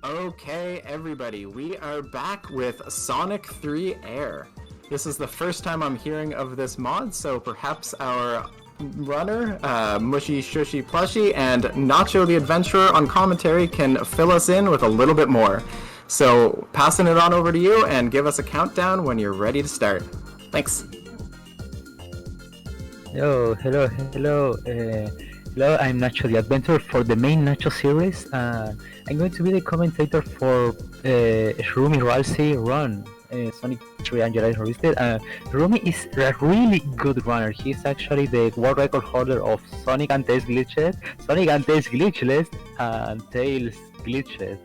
Okay, everybody, we are back with Sonic 3 Air. This is the first time I'm hearing of this mod, so perhaps our runner, MushyShushyPlushy, and Nacho the Adventurer on commentary can fill us in with a little bit more. So, passing it on over to you and give us a countdown when you're ready to start. Thanks. Hello. I'm Nacho the Adventurer for the main Nacho series. I'm going to be the commentator for Rumi Ralsei Run, Sonic 3 Angelis Revisited. Rumi is a really good runner. He's actually the world record holder of Sonic and Tails Glitchless, and Tails Glitchless.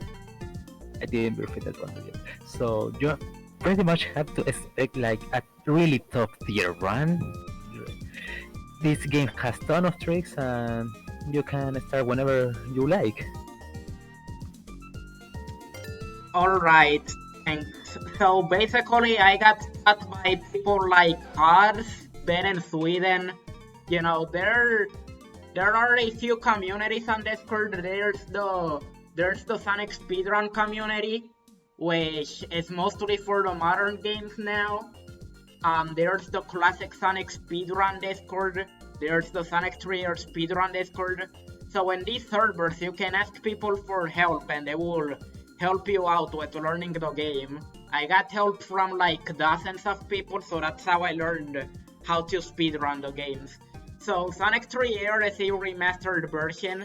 I didn't repeat that one yet. So you pretty much have to expect like a really top tier run. This game has ton of tricks and you can start whenever you like. Alright, thanks. So basically, I got taught by people like us, Ben and Sweden. You know, there are a few communities on Discord. There's the Sonic speedrun community, which is mostly for the modern games now. There's the classic Sonic speedrun Discord. There's the Sonic 3 speedrun Discord. So in these servers, you can ask people for help, and they will help you out with learning the game. I got help from like dozens of people, so that's how I learned how to speedrun the games. So Sonic 3 Air is a remastered version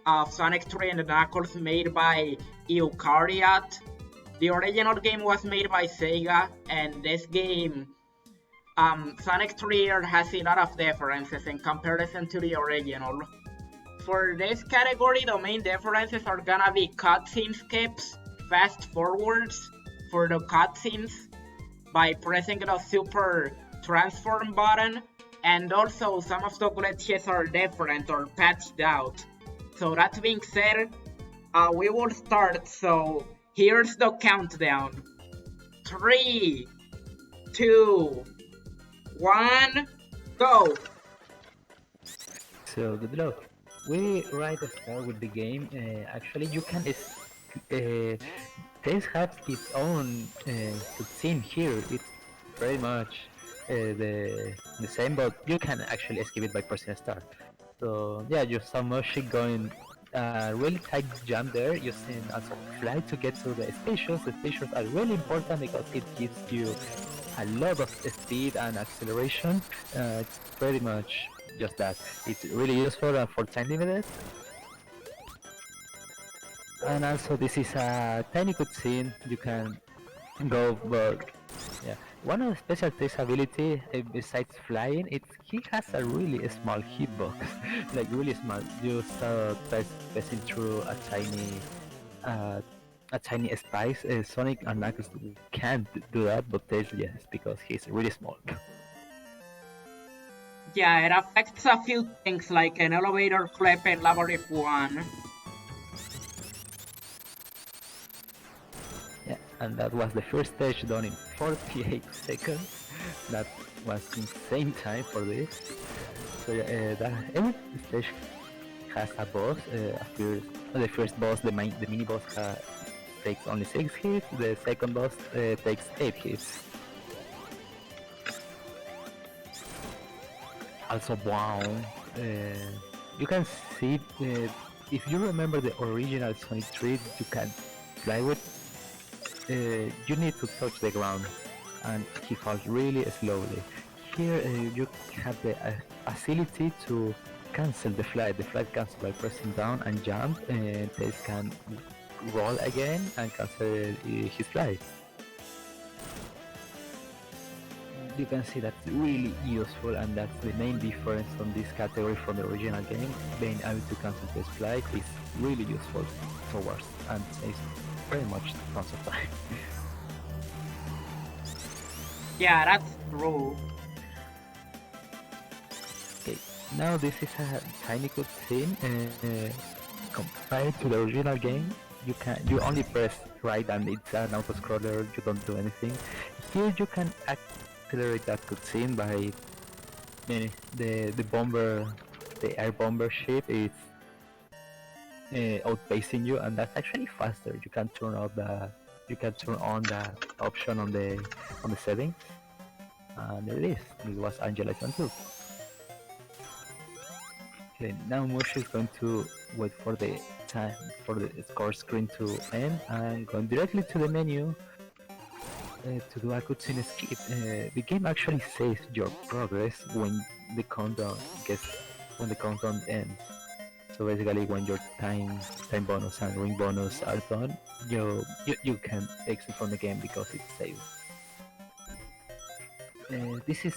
of Sonic 3 and Knuckles made by Eukaryote. The original game was made by Sega, and this game, Sonic 3 Air has a lot of differences in comparison to the original. For this category, the main differences are gonna be cutscene skips, fast forwards for the cutscenes by pressing the super transform button, and also some of the glitches are different or patched out. So that being said, we will start. So here's the countdown. 3, 2, 1, go! So good luck. We right start with the game. Actually, you can. This has its own cutscene here. It's very much the same, but you can actually skip it by pressing start. So yeah, you saw Moshi going really tight jump there, using also fly to get to the stations. The stations are really important because it gives you a lot of speed and acceleration. It's pretty much just that. It's really useful for time limited. And also this is a tiny cutscene. You can go, but yeah. One of the special Tails ability, besides flying, he has a really small hitbox, like really small. You start passing through uh, a tiny spice. Sonic and Knuckles can't do that, but Tails yes, because he's really small. Yeah, it affects a few things like an elevator clip in Level 1. Yeah, and that was the first stage done in 48 seconds. That was insane time for this. So yeah, every stage has a boss. The first boss, the mini boss, takes only 6 hits. The second boss takes 8 hits. Also, wow, you can see if you remember the original Sonic 3, you can fly with. You need to touch the ground, and he falls really slowly. Here you have the facility to cancel the flight. The flight cancels by pressing down and jump, and Tails can roll again and cancel his flight. You can see that's really useful, and that's the main difference on this category from the original game. Being able to cancel this flight is really useful towards and saves very much tons of time. Yeah, that's true. Okay, now this is a tiny cutscene. Compared to the original game, you only press right and it's an auto scroller. You don't do anything. Here you can accelerate that cutscene by the bomber, the air bomber ship is outpacing you, and that's actually faster. You can turn on the option on the settings, and there it is. This was Angela 2. Okay, now Mushi is going to wait for the time for the score screen to end and going directly to the menu to do a cutscene skip. The game actually saves your progress when the countdown gets when the countdown ends. So basically, when your time bonus and ring bonus are done, you can exit from the game because it's saved. This is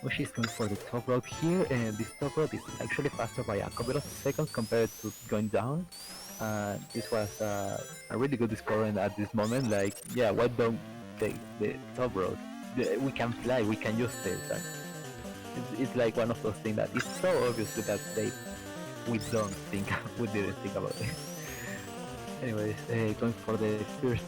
Mushi is going for the top road here, and this top road is actually faster by a couple of seconds compared to going down. This was a really good discovery at this moment. Like, yeah, why don't take the top road? We can fly, we can use this. And it's like one of those things that is so obvious that we didn't think about it. Anyways, going for the first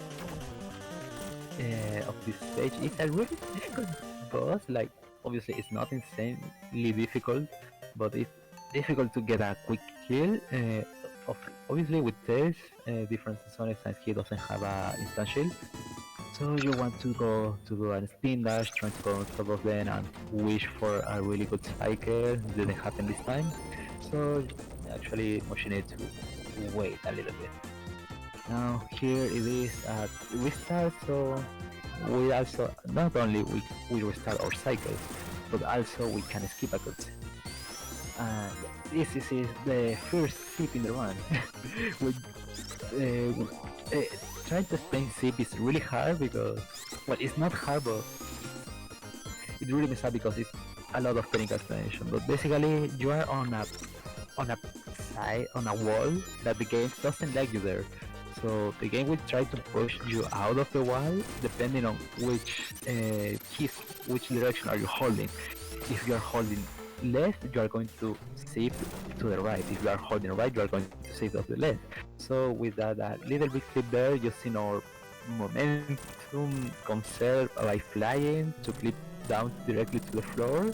of this stage, it's a really difficult boss. Like, obviously it's not insanely difficult, but it's difficult to get a quick kill. Obviously with Tails, different Sonic since he doesn't have a instant shield. So you want to go to do a spin dash, trying to go on top of them and wish for a really good cycle. Didn't happen this time. So actually Moshi need to wait a little bit. Now here it is at restart, so we also not only we restart our cycles, but also we can skip a cutscene. And this is the first skip in the run. Trying to explain skip is really hard because, well, it's not hard, but it really messes up because it's a lot of technical explanation. But basically, you are on a wall that the game doesn't like you there. So the game will try to push you out of the wall depending on which direction are you holding. If you are holding left, you are going to shift to the right. If you are holding right, you are going to shift to the left. So with that little bit clip there, using our momentum conserved by flying to clip down directly to the floor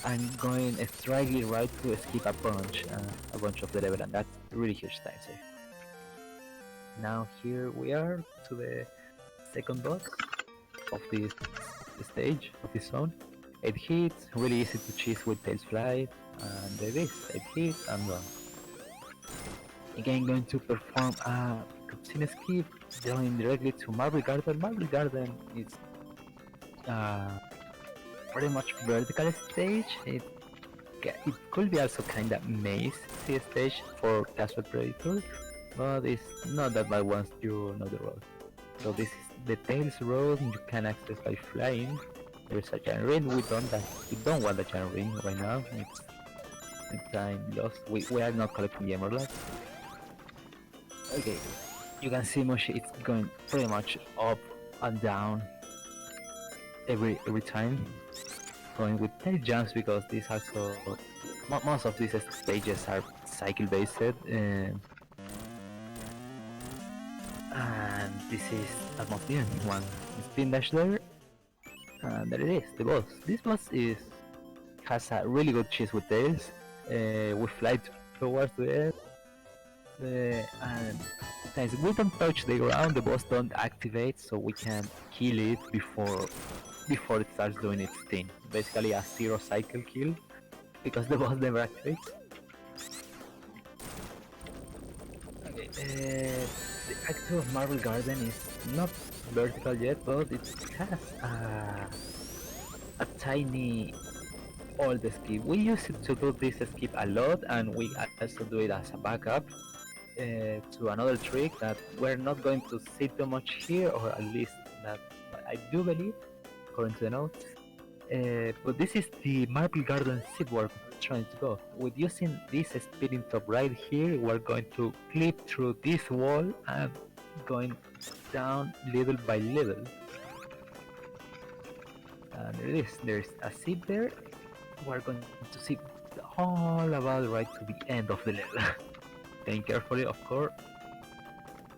and going striking right to skip a bunch of the level, and that's really huge time save. Now here we are to the second boss of this stage, of this zone. 8 hits, really easy to cheese with Tails Fly, and there it is, 8 hits and run. Again, going to perform a cutscene skip, going directly to Marble Garden. Marble Garden is pretty much vertical stage. It could be also kinda maze stage for Casual Predator, but it's not that bad once you know the road. So this is the Tails Road, you can access by flying. There's a giant ring. We don't want a giant ring right now. It's time lost. We are not collecting the emeralds. Okay, you can see Moshi. It's going pretty much up and down every time. Going with 10 jumps because these also most of these stages are cycle based. And this is almost the end. One spin dash there. And there it is, the boss. This boss has a really good cheese with Tails. We fly towards the end, and since we don't touch the ground, the boss don't activate, so we can kill it before it starts doing its thing. Basically a 0 cycle kill, because the boss never activates. Okay, the Act 2 of Marble Garden is not vertical yet, but it has a tiny old skip. We use it to do this skip a lot, and we also do it as a backup to another trick that we're not going to see too much here, or at least that I do believe, according to the notes. But this is the Marble Garden seed work we're trying to go. With using this speeding top right here, we're going to clip through this wall and going down little by little. And there it is, there's a seed there. We're going to see all about right to the end of the level. Think carefully, of course.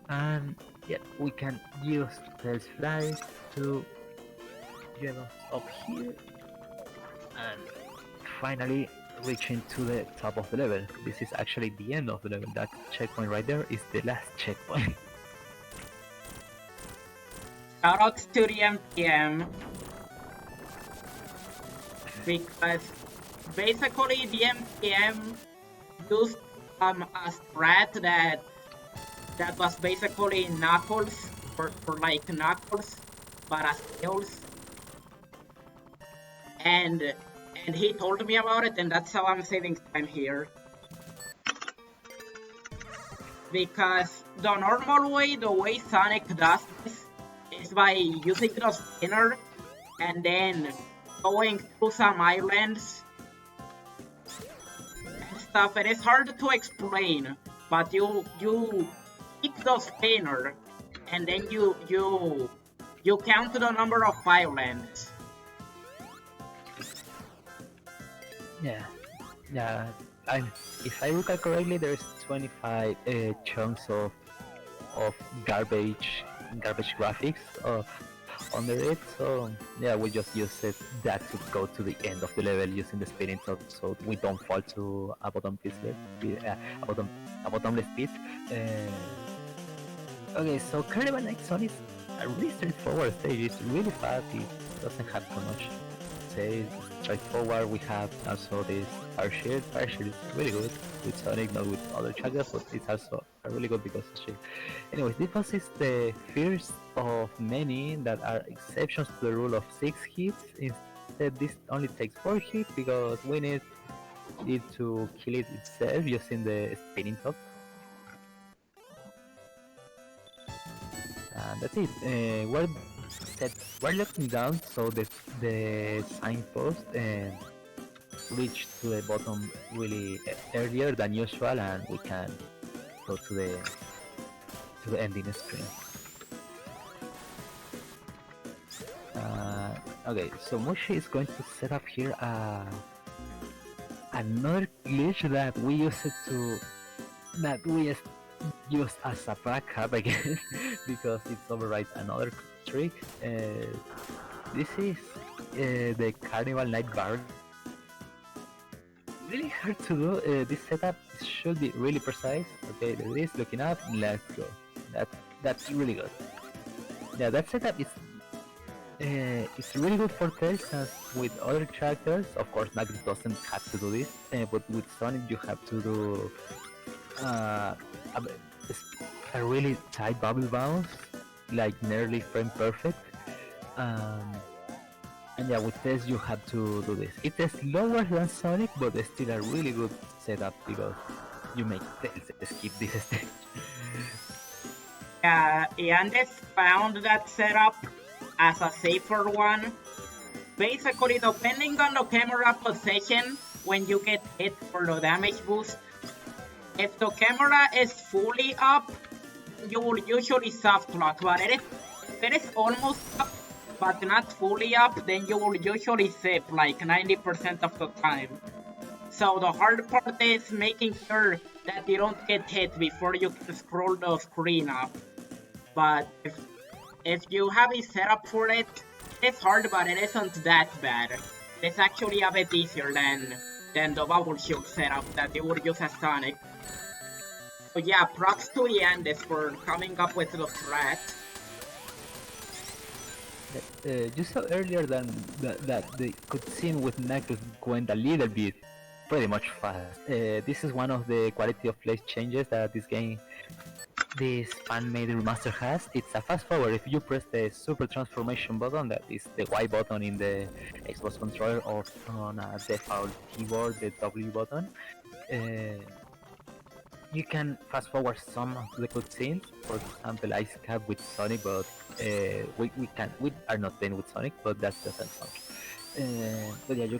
And yeah, we can use Tails Fly to get us up here. And finally reaching to the top of the level. This is actually the end of the level. That checkpoint right there is the last checkpoint. Shoutouts to the MPM, because basically the MPM used a strat that was basically Knuckles for like Knuckles, but as Tails. And he told me about it, and that's how I'm saving time here. Because the normal way, the way Sonic does this, is by using the spinner and then going through some islands and stuff. And it's hard to explain, but you pick the spinner and then you count the number of islands. Yeah. If I recall correctly, there's 25 chunks of garbage graphics under it. So yeah, we just use that to go to the end of the level using the spinning top, so we don't fall to a bottomless pit. Okay, so Carnival Night Zone is a really straightforward stage. It's really fast. It doesn't have too much. Say straightforward. We have also this Fire Shield. Fire Shield is really good with Sonic, not with other characters, but it's also really good because of Shield. Anyways, this boss is the first of many that are exceptions to the rule of 6 hits. Instead, this only takes 4 hits because we need it to kill it itself using the spinning top. And that's it. We're looking down, so the signpost reach to the bottom really earlier than usual, and we can go to the ending screen. Okay, so Mushy is going to set up here another glitch that we use as a backup again because it overrides another trick. This is the Carnival Night Bar. Really hard to do. This setup should be really precise. Okay, there it is. Looking up. Let's go. That's really good. Yeah, that setup is it's really good for Tails, as with other characters. Of course, Knuckles doesn't have to do this, but with Sonic you have to do a really tight bubble bounce, like nearly frame perfect. And yeah, with Tails you have to do this. It's slower than Sonic, but it's still a really good setup because you make Tails skip this stage. Yandex found that setup as a safer one. Basically, depending on the camera position when you get hit for the damage boost, if the camera is fully up, you will usually soft lock, but if it is almost up but not fully up, then you will usually zip like 90% of the time. So the hard part is making sure that you don't get hit before you can scroll the screen up. But if you have a setup for it, it's hard, but it isn't that bad. It's actually a bit easier than the bubble shield setup that you would use as Sonic. So yeah, props to Yandex for coming up with the strat. You saw earlier that the cutscene with Knuckles went a little bit pretty much fast. This is one of the quality of life changes that this fan-made remaster has. It's a fast forward. If you press the super transformation button, that is the Y button in the Xbox controller, or on a default keyboard, the W button, you can fast forward some of the cutscenes. For example, Ice Cap with Sonic, but we are not playing with Sonic, but that doesn't count. But yeah, you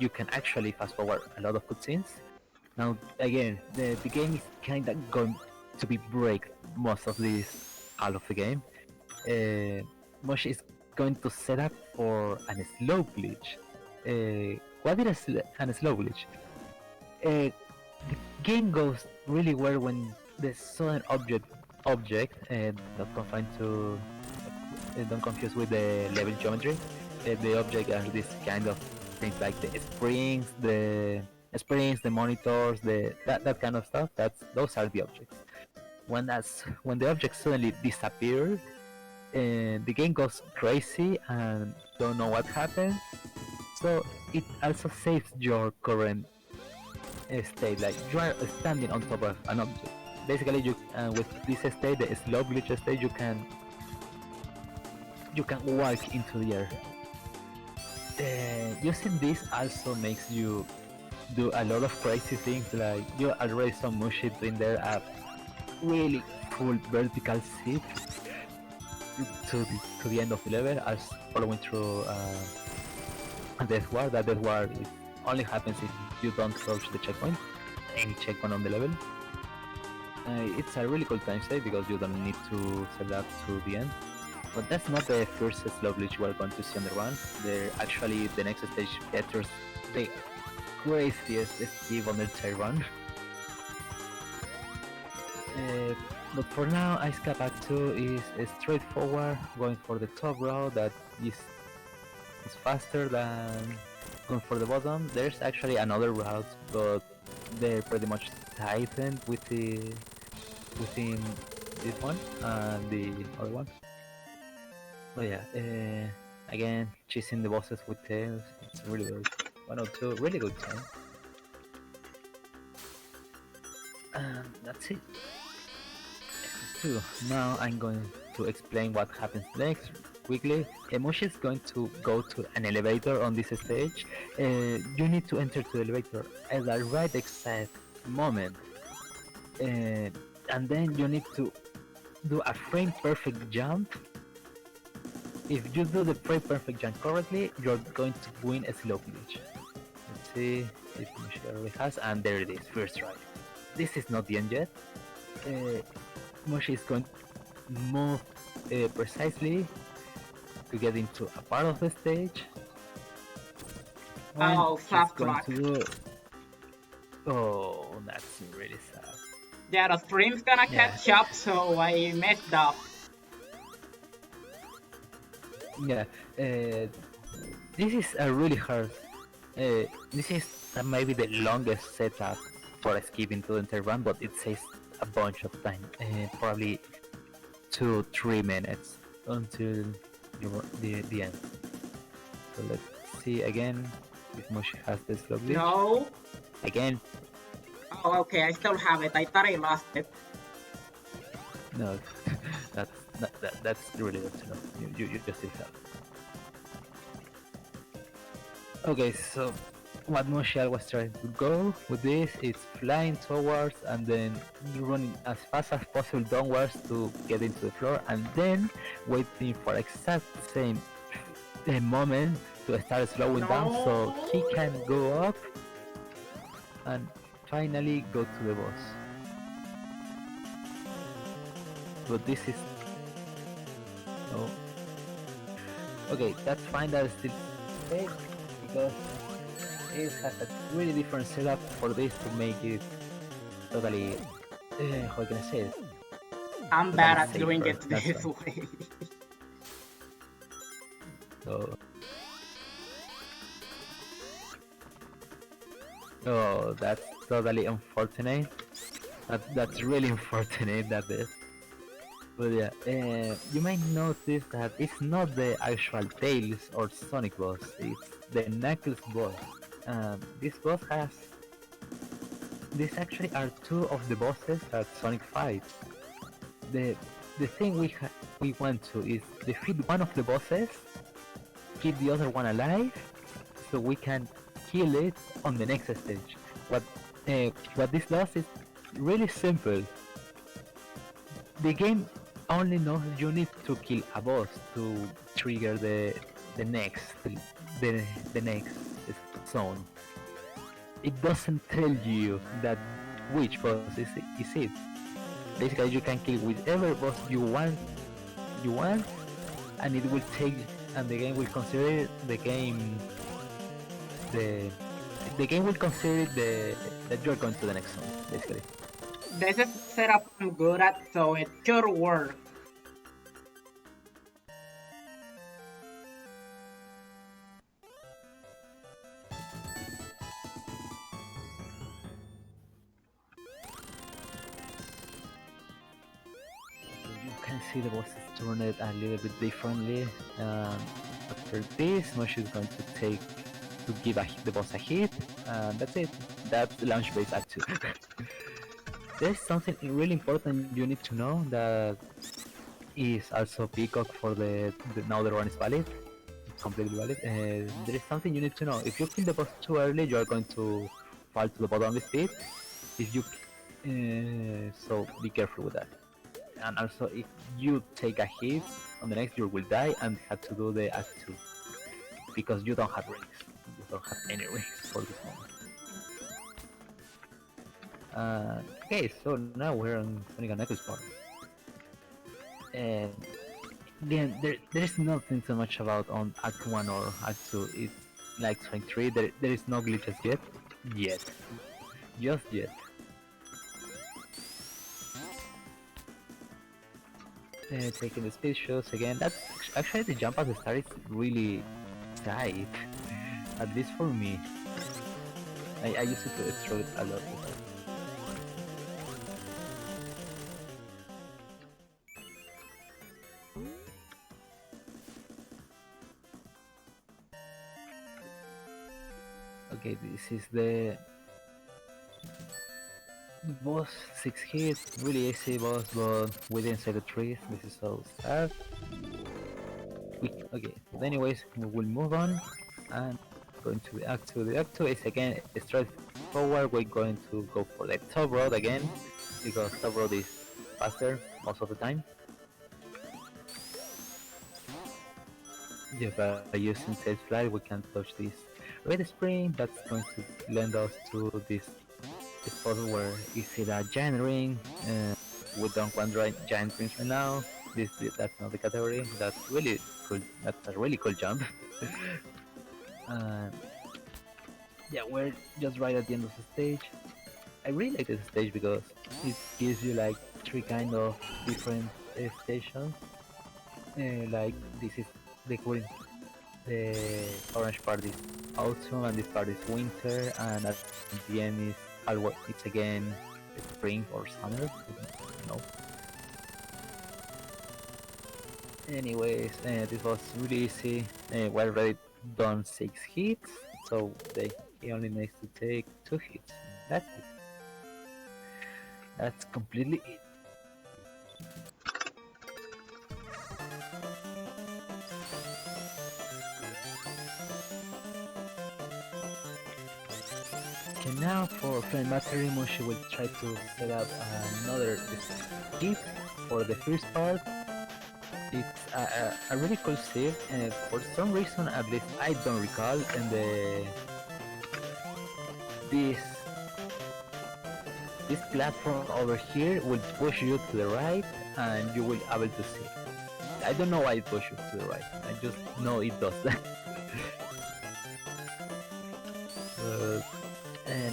can actually fast forward a lot of cutscenes. Now again, the game is kind of going to be break most of this out of the game. Moshi is going to set up for a slow glitch. What is a slow glitch? The game goes really well when the sudden object don't confuse with the level geometry. The object are this kind of things like the springs, the monitors, that kind of stuff. Those are the objects. When the objects suddenly disappear, the game goes crazy and don't know what happened. So it also saves your current state, like you are standing on top of an object. Basically, you with this state, the slow glitch state, you can walk into the air. Using this also makes you do a lot of crazy things, like you already saw Mushy doing there a really full vertical seat to the end of the level, as following through a death ward. That death ward only happens if you don't approach the checkpoint, any checkpoint on the level. It's a really cool time save because you don't need to set up to the end. But that's not the first slow glitch you are going to see on the run. They're actually the next stage features the craziest escape on the entire run. But for now, Ice Cap Act 2 is straightforward, going for the top row that is faster than going for the bottom. There's actually another route, but they're pretty much tightened within this one and the other one. But yeah, again, chasing the bosses with tails, it's really good. 102, really good time. And that's it. Two. Now I'm going to explain what happens next quickly. Mushy is going to go to an elevator on this stage. You need to enter to the elevator at the right exact moment. And then you need to do a frame perfect jump. If you do the frame perfect jump correctly, you're going to win a slow glitch. Let's see if Mushy already has, and there it is, first try. This is not the end yet. Mushy is going to move precisely to get into a part of the stage. Oh, soft luck. Oh, that's really sad. Yeah, the stream's gonna catch up, so I messed up. Yeah, this is a really hard. This is maybe the longest setup for escaping to the entire run, but it saves a bunch of time, probably 2-3 minutes until the end. So let's see again if Mushy has this slow glitch. No. Again. Oh, okay, I still have it. I thought I lost it. No, that's really good to know. You just still have it. Okay, so what Mushy was trying to go with this is flying towards and then running as fast as possible downwards to get into the floor, and then waiting for exact same moment to start slowing down so he can go up and finally go to the boss. But this is... oh. Okay, that's fine, that is still safe because it has a really different setup for this to make it totally... how can I say it? I'm bad at doing it this way. So... oh, that's totally unfortunate. That's really unfortunate, that is. But yeah, you might notice that it's not the actual Tails or Sonic boss, it's the Knuckles boss. This boss has... these actually are two of the bosses that Sonic fights. The thing we want to is defeat one of the bosses, keep the other one alive, so we can kill it on the next stage. What this does is really simple. The game only knows you need to kill a boss to trigger the next zone. It doesn't tell you that which boss is it. Basically, you can kill whichever boss you want, and it will take, and the game will consider the game will consider that you're going to the next zone, basically. This is setup I'm good at, so it should work. see the boss is turned a little bit differently. After this, Mushy is going to give the boss a hit, and that's it. That's the launch base Act 2. There's something really important you need to know that is also peacock for now the run is valid, completely valid. There is something you need to know. If you kill the boss too early, you are going to fall to the bottom of the pit. If you so be careful with that. And also, if you take a hit on the next, you will die and have to do the Act 2 because you don't have rings. You don't have any rings for this moment. Okay, so now we're on Sonic Knuckles part. And again, there is nothing so much about on Act 1 or Act 2. It's like Sonic 3. There is no glitches yet. Just yet. Taking the speed shows again. That's actually the jump at the start is really tight. At least for me. I used to struggle a lot with it. Okay, this is the boss, 6 hits, really easy boss, but we didn't say the trees. This is so sad. Okay, but anyways, we will move on and going to the Act 2. The Act 2 is again straightforward. We're going to go for the top road again because top road is faster most of the time. Yeah, by using Safe Fly, we can touch this red spring that's going to lend us to this spot where you see that giant ring. We don't want giant rings right now. That's not the category. That's really cool. That's a really cool jump. Yeah, we're just right at the end of the stage. I really like this stage because it gives you like 3 kind of different stations. Like this is the green, the orange part is autumn, and this part is winter, and at the end is it's again spring or summer. No. Anyways, this was really easy. We already done 6 hits, so he only needs to take 2 hits. That's it. That's completely it. Okay, now for Flame Battery, Mushy will try to set up another skip for the first part. It's a really cool save, and for some reason, at least I don't recall, and this platform over here will push you to the right, and you will be able to see. I don't know why it pushes you to the right. I just know it does that.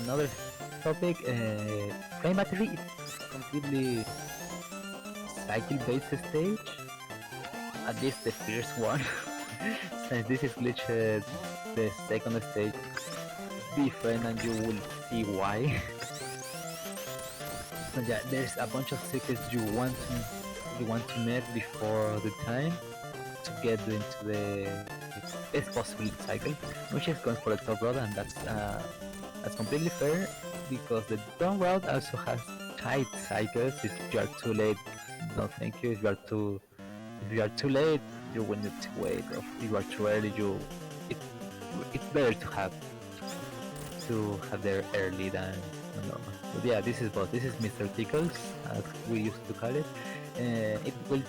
Another topic, Flame Battery is completely cycle-based stage. At least the first one. Since this is glitched, the second stage is different, and you will see why. So yeah, there's a bunch of secrets you want to meet before the time to get into the best possible cycle, which is going for the top road, and that's completely fair because the down route also has tight cycles. If you are too late, no thank you. If you are too late, you will need to wait. Or if you are too early, it's better to have there early than normal. But yeah, this is Mr. Tickles, as we used to call it. It will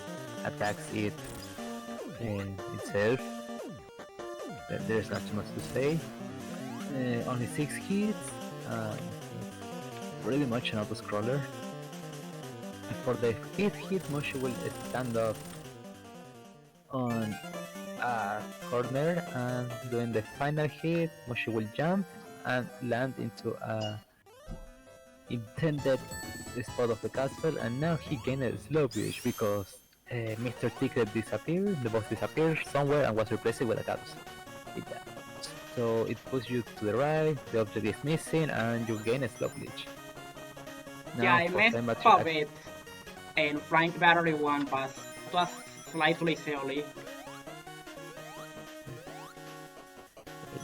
attack itself. There's not too much to say. Only 6 hits. Really much an auto-scroller. For the 5th hit, Mushy will stand up on a corner, and doing the final hit, Mushy will jump and land into a intended spot of the castle, and now he gained a slow bridge because Mr. Ticket disappeared, the boss disappeared somewhere and was replaced with a cactus. So it puts you to the right, the object is missing, and you gain a slow glitch. Now, yeah, I messed up it, and Flying Battery 1 was was slightly silly.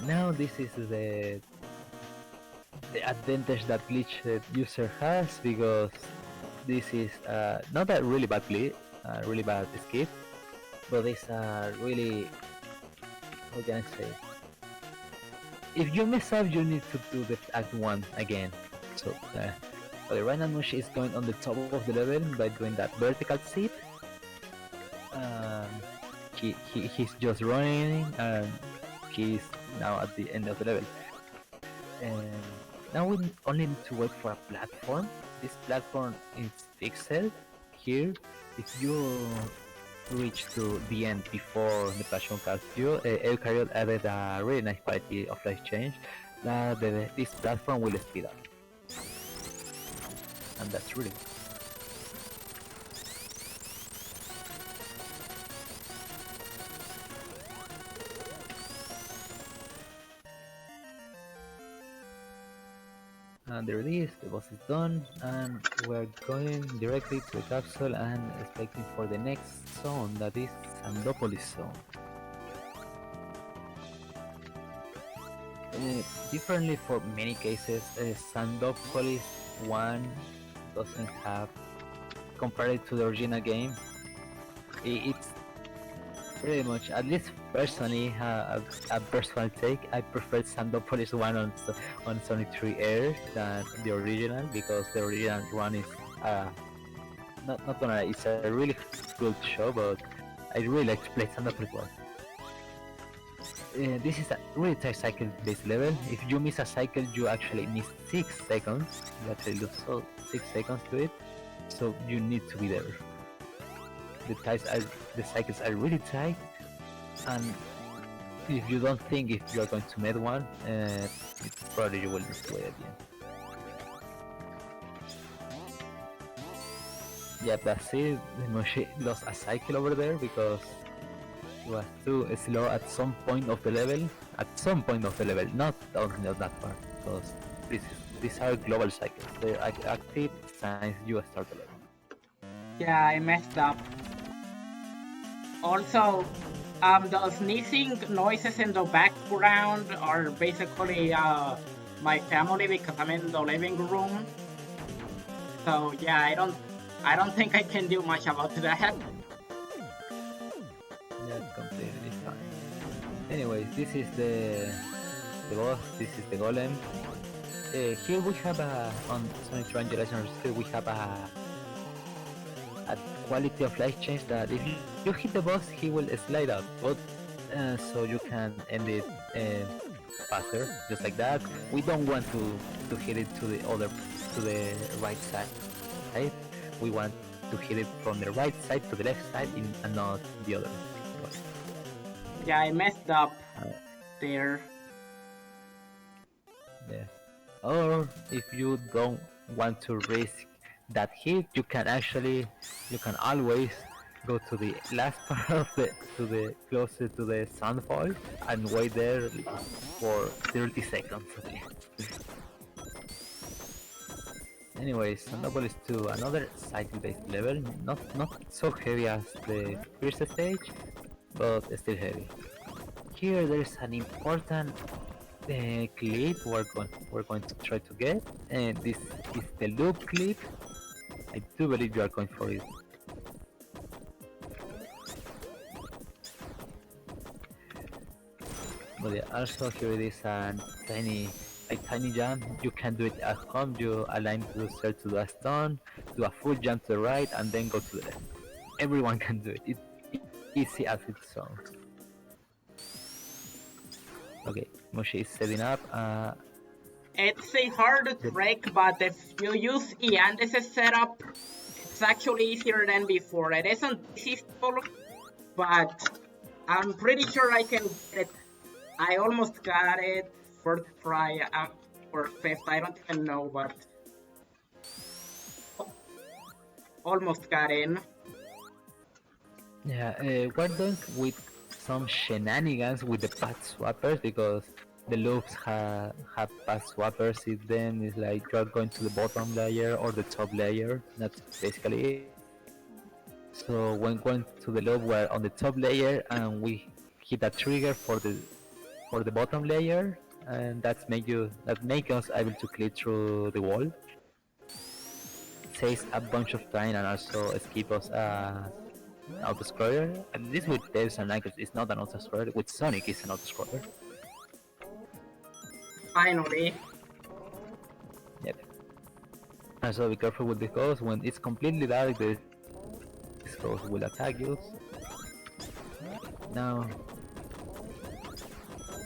Now this is the advantage that glitch user has, because this is not a really bad glitch, really bad skip, but it's a really, how can I say? If you mess up, you need to do the act 1 again. So, okay, right now Mushy is going on the top of the level by doing that vertical seat. He's just running, and he's now at the end of the level. And now we only need to wait for a platform. This platform is fixed. Here, if you reach to the end before the platform cards you, Eukaryote added a really nice quality of life change that this platform will speed up. And that's really good. And there it is, the boss is done, and we're going directly to the capsule and expecting for the next zone, that is Sandopolis zone. Differently for many cases, Sandopolis 1 doesn't have, compared to the original game, it's pretty much, at least personally, a personal take, I prefer Sandopolis 1 on Sonic 3 Air than the original, because the original one is not gonna, it's a really good show, but I really like to play Sandopolis 1. This is a really tight cycle based level. If you miss a cycle, you actually miss 6 seconds. You actually lose 6 seconds to it, so you need to be there. The cycles are really tight, and if you don't think if you are going to make one, probably you will miss the way at the end. Yeah, that's it. Mushy lost a cycle over there because it was too slow at some point of the level. At some point of the level, not that part, because these are global cycles. They're active since you start the level. Yeah, I messed up. Also, those sneezing noises in the background are basically my family, because I'm in the living room. So yeah, I don't think I can do much about that. That's completely fine. Anyways, this is the boss. This is the golem. Here we have on Sonic 3 Generations, here we have a quality of life change that if you hit the boss, he will slide out, but so you can end it faster, just like that. We don't want to hit it to the right side. We want to hit it from the right side to the left side, and not the other. Yeah, I messed up there. Yeah. Or if you don't want to risk that hit, you can always go to the last part of the closer to the soundfall and wait there for 30 seconds. Anyways, Sandopolis 2, another cycle-based level, not so heavy as the first stage, but still heavy. Here there's an important clip we're going to try to get, and this is the loop clip. I do believe you are going for it. But yeah, also here it is a tiny jump. You can do it at home. You align to the cell to the stone, do a full jump to the right, and then go to the left. Everyone can do it. It's easy as it sounds. Okay, Mushy is setting up. It's a hard trick, but if you use Iandes' setup, it's actually easier than before. It isn't easy, but I'm pretty sure I can get it. I almost got it fourth try or fifth, I don't even know, but almost got in. Yeah, we're doing with some shenanigans with the path swappers, because the loops have path swappers. It then is like you're going to the bottom layer or the top layer. That's basically it. So when going to the loop, we're on the top layer, and we hit a trigger for the bottom layer, and that make us able to click through the wall. It saves a bunch of time and also skip us auto-scroller. And this with Devs and Knuckles is not an auto-scroller. With Sonic, it's an auto-scroller. Finally. Yep. And so be careful with the ghost. When it's completely dark, this ghost will attack you. Now,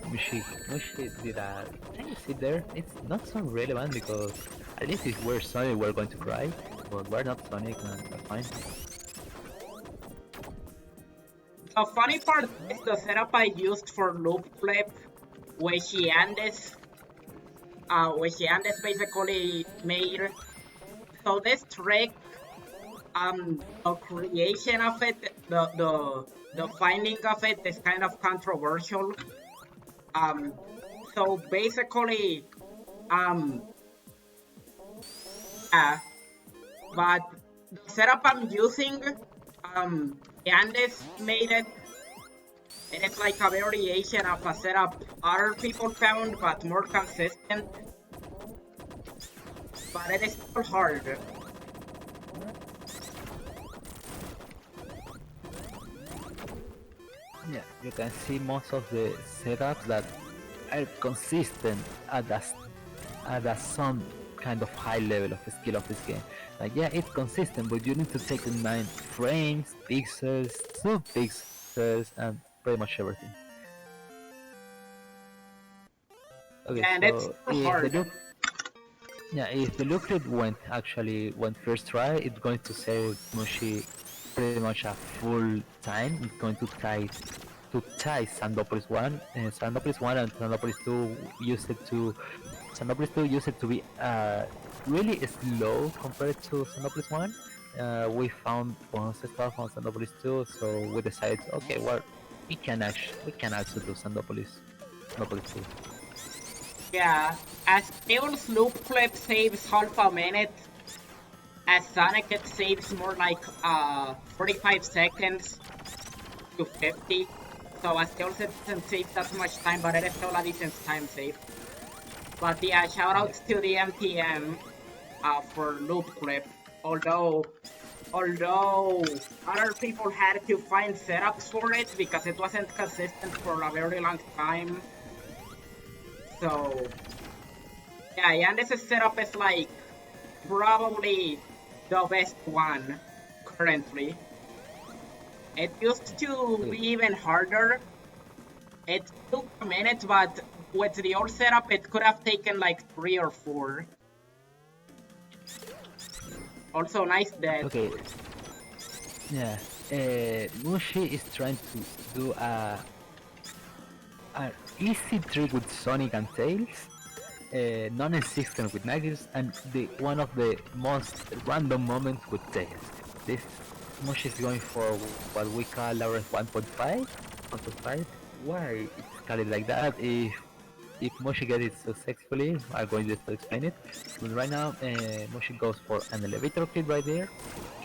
Mushi did a... Can you see there? It's not so relevant because at least if we're Sonic, we're going to cry. But we're not Sonic, and that's fine. The funny part is the setup I used for loop flip, which Andes basically made. So this trick, the creation of it, the finding of it is kind of controversial. So basically, yeah, but the setup I'm using, Andes made it. And it's like a variation of a setup other people found, but more consistent. But it is still hard. Yeah, you can see most of the setups that are consistent at some kind of high level of skill of this game. Like, yeah, it's consistent, but you need to take in mind frames, pixels, sub-pixels, and pretty much everything. Okay, And so it's still hard. if the loop rate went first try, it's going to save Mushi pretty much a full time. It's going to tie Sandopolis 1, Sandopolis 1 and Sandopolis 2 used it to be really slow compared to Sandopolis 1. We found bonus stuff on Sandopolis 2, so we decided, okay, well, we can actually do Sandopolis 2. Yeah, as Tails loop flip saves half a minute, as Sonic it saves more like 45 seconds to 50. So as Tails it doesn't save that much time, but it is still a decent time save. But yeah, shoutouts to the MTM for loop flip. Although other people had to find setups for it because it wasn't consistent for a very long time. So yeah, Yandis' setup is like probably the best one currently. It used to be even harder. It took a minute, but with the old setup, it could have taken like 3 or 4. Also, nice death. Okay. Yeah. Mushi is trying to do an easy trick with Sonic and Tails, non-existent with Knuckles, and one of the most random moments with Tails. This Mushi is going for what we call RF 1.5. 1.5. Why it's called like that? If Mushi gets it successfully, I'm going just to explain it. But right now, Mushi goes for an elevator clip right there,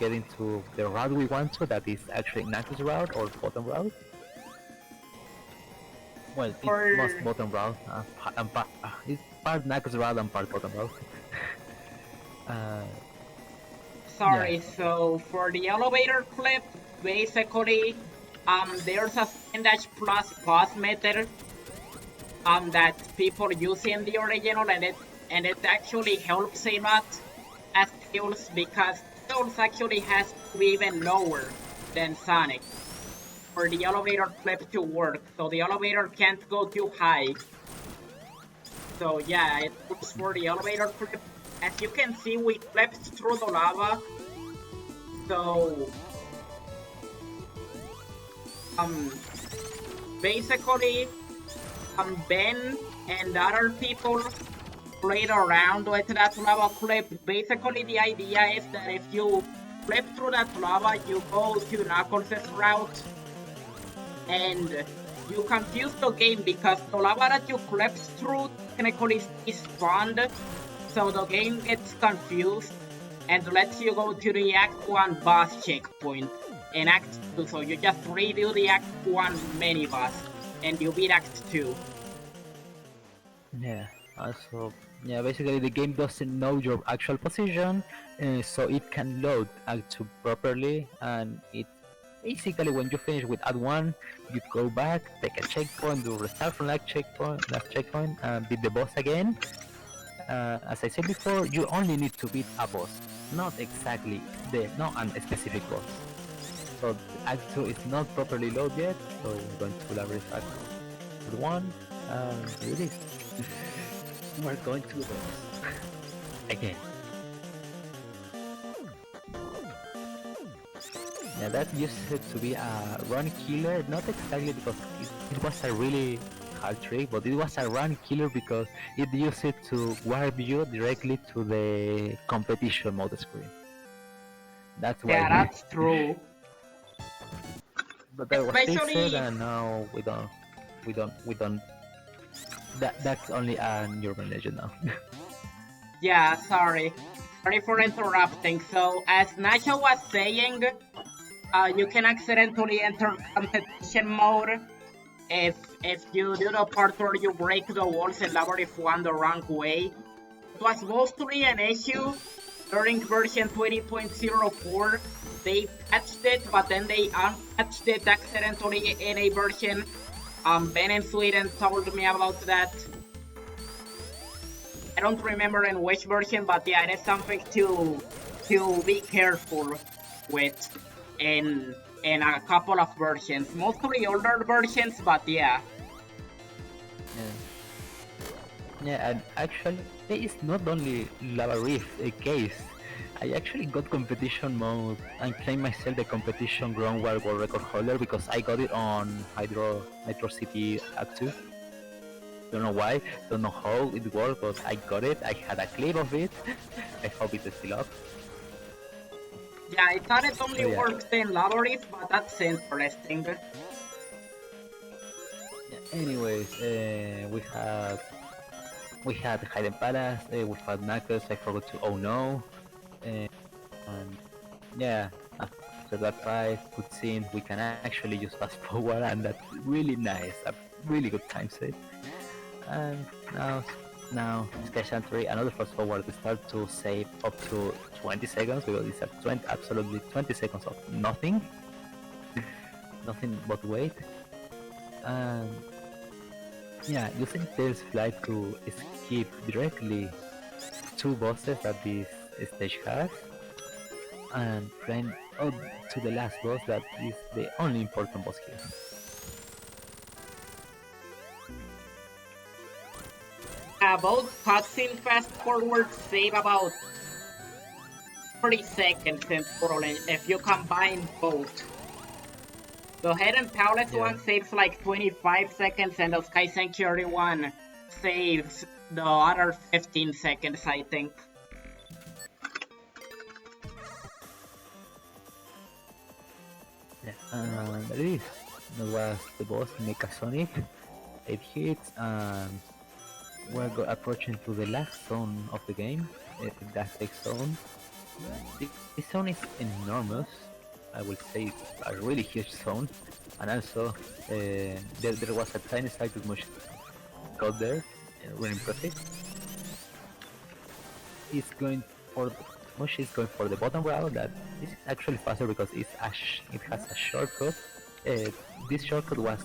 getting to the route we want to, that is actually Knuckles route or bottom route. Well, it's most bottom route, it's part Knuckles route and part bottom route. Sorry, yeah. So for the elevator clip, basically, there's a ++ pause method that people use in the original, and it actually helps a lot as Tails, because Tails actually has to be even lower than Sonic for the elevator clip to work, so the elevator can't go too high. So yeah, it works for the elevator clip. As you can see, we clipped through the lava, so basically Ben and other people played around with that lava clip. Basically, the idea is that if you flip through that lava, you go to Knuckles' route, and you confuse the game because the lava that you clipped through technically is spawned, so the game gets confused and lets you go to the Act 1 boss checkpoint. in Act 2, so you just redo the Act 1 mini boss, and you beat Act 2. Yeah. Also, yeah. Basically, the game doesn't know your actual position, so it can load Act 2 properly, and it basically when you finish with Act 1, you go back, take a checkpoint, do restart from last checkpoint, and beat the boss again. As I said before, you only need to beat a boss, not exactly not a specific boss. So Act 2 is not properly loaded yet, so we're going to elaborate Act 1, and here it is. We're going to the boss. Again. Yeah, that used to be a run killer, not exactly because it was a really hard trick, but it was a run killer because it used it to warp you directly to the competition mode screen. That's why. Yeah, that's true. But that was fixed, Especially, and now we don't. That's only an urban legend now. yeah, sorry for interrupting. So, as Nacho was saying, you can accidentally enter competition mode if you do the part where you break the walls in Labyrinth 1 the wrong way. It was mostly an issue during version 20.04. They patched it, but then they unpatched it accidentally in a version. Ben in Sweden told me about that. I don't remember in which version, but yeah, it is something to be careful with in a couple of versions, mostly older versions, but yeah. Yeah, and actually, it's not only Lava Rift a case. I actually got competition mode and claimed myself the competition groundwork world record holder because I got it on Hydro City Act 2. Don't know why, don't know how it worked, but I got it. I had a clip of it. I hope it's still up. Yeah, I thought it only Oh, yeah. works in Labyrinth, but that's interesting. Yeah, anyways, we had Hidden Palace, we had Knuckles, I forgot to Oh No, and yeah, after that fight, good scene, we can actually use fast forward, and that's really nice, a really good time save. And now Special 3, another fast forward, we start to save up to 20 seconds, because it's absolutely 20 seconds of nothing but wait. And yeah, using Tails Flight to skip directly 2 bosses that this stage has, and climb up to the last boss that is the only important boss here. Both cutscene fast forward save about 30 seconds in total if you combine both. The Hidden Palace one saves like 25 seconds, and the Sky Sanctuary one saves the other 15 seconds, I think. Yeah, and that is. That was the boss, Mecha Sonic. 8 hits, and we're approaching to the last zone of the game, the Aztec zone. This zone is enormous. I would say it's a really huge zone, and also there was a tiny side with Mush got there, really impressive. Mush is going for the bottom route. That this is actually faster because it has a shortcut. This shortcut was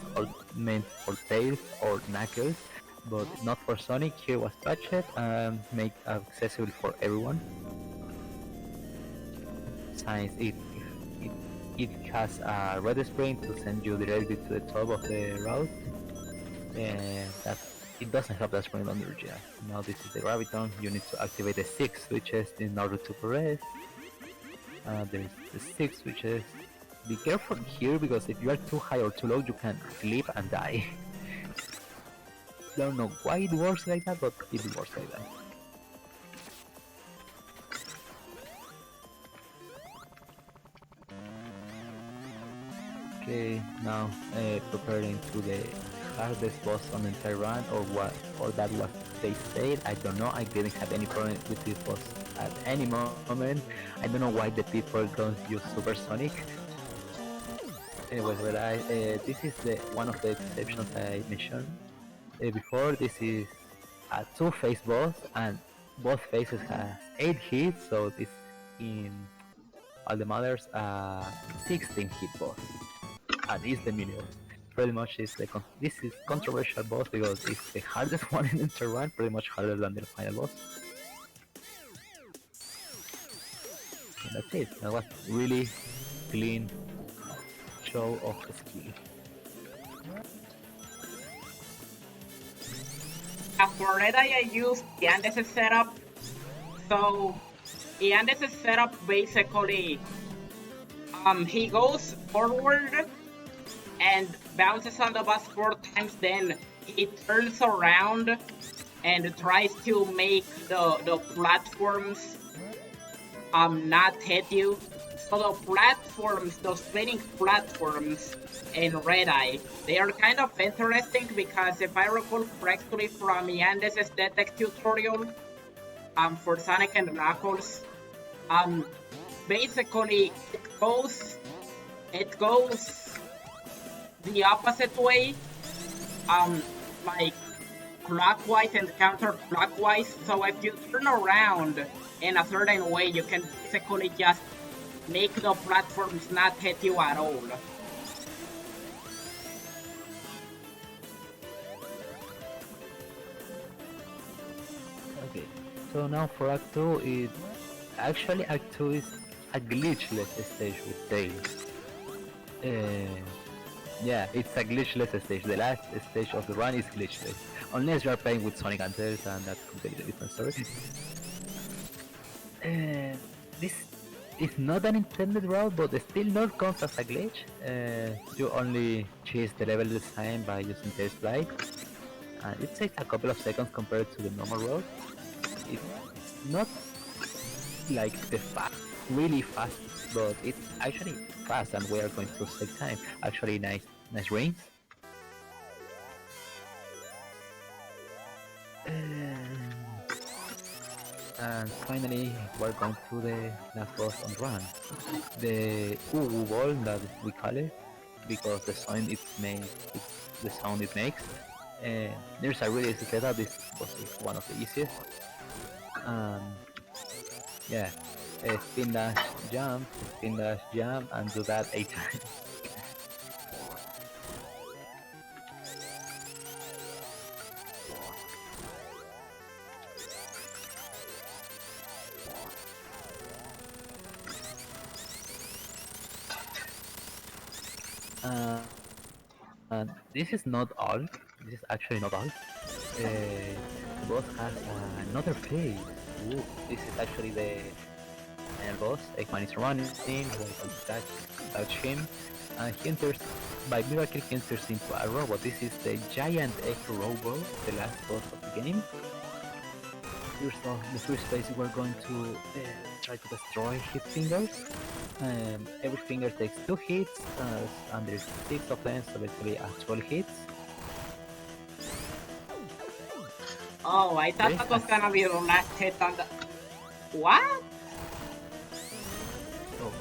meant for Tails or Knuckles, but not for Sonic. Here was patched and made accessible for everyone. Since it has a red spring to send you directly to the top of the route, and that it doesn't have that spring under you. Now this is the graviton. You need to activate the 6 switches in order to progress. There's the 6 switches. Be careful here because if you are too high or too low, you can flip and die. Don't know why it works like that, but it works like that. Okay, now preparing to the hardest boss on the entire run, or that what they said. I don't know. I didn't have any problem with this boss at any moment. I don't know why the people don't use Super Sonic. Anyways, this is the one of the exceptions I mentioned before. This is a two-face boss, and both faces has 8 hits, so this in all the mothers 16 hit boss, and is the minimum. Pretty much is this is controversial boss because it's the hardest one in Enter Run, pretty much harder than the final boss. And that's it. That was really clean show of the skill. For Red Eye, I used Yande's setup. So Yande's setup basically, he goes forward and bounces on the bus 4 times, then he turns around and tries to make the platforms not hit you. So the platforms, those spinning platforms in Red Eye, they are kind of interesting because if I recall correctly from Yande's Detect tutorial for Sonic and Knuckles, basically it goes the opposite way, like clockwise and counterclockwise. So if you turn around in a certain way, you can basically just make the platforms not hit you at all. Okay, so now for Act 2, actually Act 2 is a glitchless stage with Tails. Yeah, it's a glitchless stage. The last stage of the run is glitchless. Unless you are playing with Sonic and Tails, and that's completely different story. This is not an intended route, but it still not counts as a glitch. You only change the level design by using Tails Flight. And it takes a couple of seconds compared to the normal route. It's not like the really fast, but it's actually fast, and we are going to take time. Actually, nice range. And finally, we're going to the last boss on run, the Uwu ball that we call it, because the sound it makes. There's a really easy setup. This boss is one of the easiest. Yeah, spin dash jump, and do that 8 times. And this is not all. This is actually not all. The boss has another phase. Ooh, this is actually the final boss. Eggman is running, we're going to touch him, and he enters, by miracle, he enters into a robot. This is the giant egg robot, the last boss of the game. First off, the first phase we're going to try to destroy his fingers. Every finger takes 2 hits, and there's 6 of them, so basically 12 hits. Oh, I thought that was gonna be the last hit on the... What? Oh.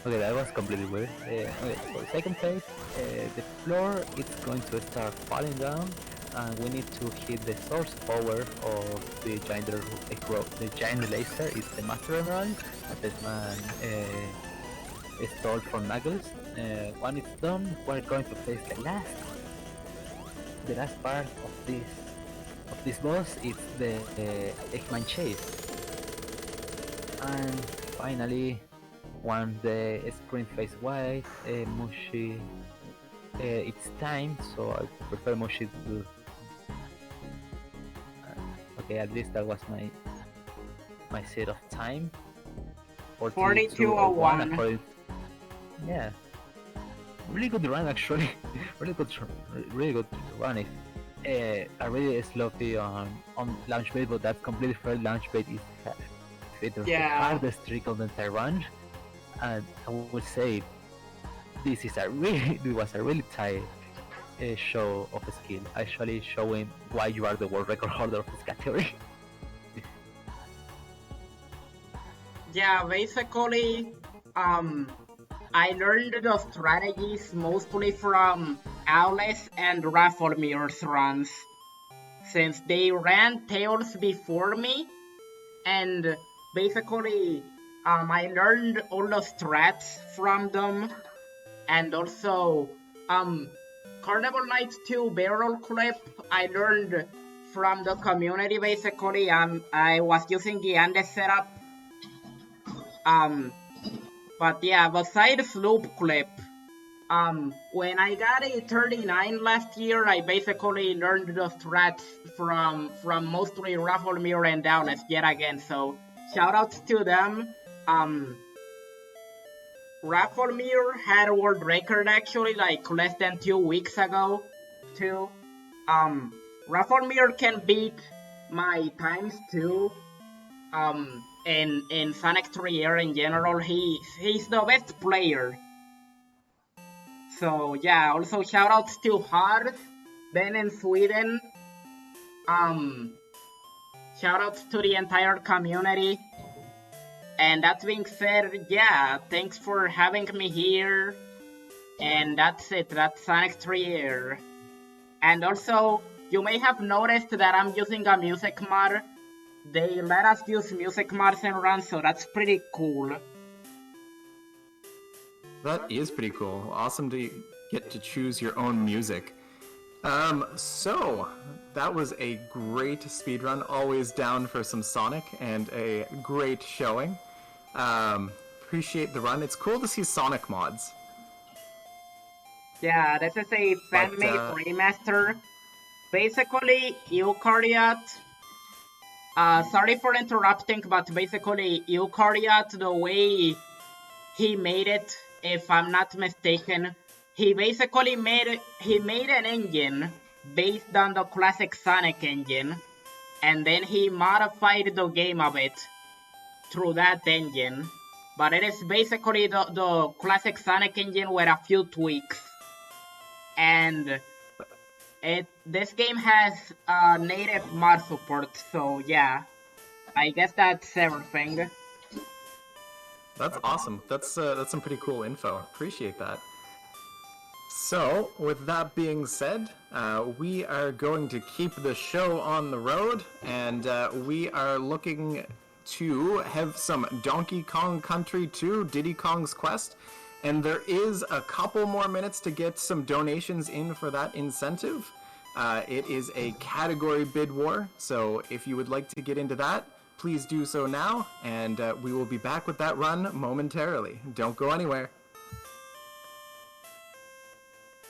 Okay, that was completely weird. Okay, so second phase, the floor is going to start falling down, and we need to hit the source power of the giant laser. It's the Master Emerald that this man stole from Knuckles. When it's done, we're going to face the last part of this boss. It's the Eggman chase, and finally, once the screen fades white, Mushy, it's time. So I prefer Mushy to do. Okay, at least that was my set of time. 42:01. Yeah, really good run actually. really good run. I really sloppy on launch bait, but that's completely fair. Launch bait is the hardest trick of the entire run, and I would say it was a really tight show of skill, actually showing why you are the world record holder of this category. Yeah, basically, I learned the strategies mostly from Owl's and Rafflemir's runs, since they ran Tails before me, and basically, I learned all the strats from them, and also, Carnival Nights 2 barrel clip, I learned from the community basically. I was using the Andes setup. But yeah, besides loop clip, when I got a 39 last year, I basically learned the strats from mostly Rafflemere and Dowless yet again. So shoutouts to them. Rafflemere had a world record actually like less than 2 weeks ago too. Rafflemere can beat my times too. In Sonic 3 Air in general, he's the best player. So yeah, also shoutouts to Hard, Ben in Sweden. Shoutouts to the entire community. And that being said, yeah, thanks for having me here. And that's it, that's Sonic 3 Air. And also, you may have noticed that I'm using a music mod. They let us use music mods and runs, so that's pretty cool. That is pretty cool. Awesome to get to choose your own music. So that was a great speedrun. Always down for some Sonic and a great showing. Appreciate the run. It's cool to see Sonic mods. Yeah, this is a fan-made remaster. Basically, Eukaryote. Sorry for interrupting, but basically, Eukaryote, the way he made it, if I'm not mistaken, he basically made an engine based on the classic Sonic engine, and then he modified the game a bit through that engine. But it is basically the classic Sonic engine with a few tweaks. And this game has native mod support, so yeah, I guess that's everything. That's awesome. That's some pretty cool info. Appreciate that. So, with that being said, we are going to keep the show on the road, and we are looking to have some Donkey Kong Country 2, Diddy Kong's Quest, and there is a couple more minutes to get some donations in for that incentive. It is a category bid war, so if you would like to get into that, please do so now, and we will be back with that run momentarily. Don't go anywhere.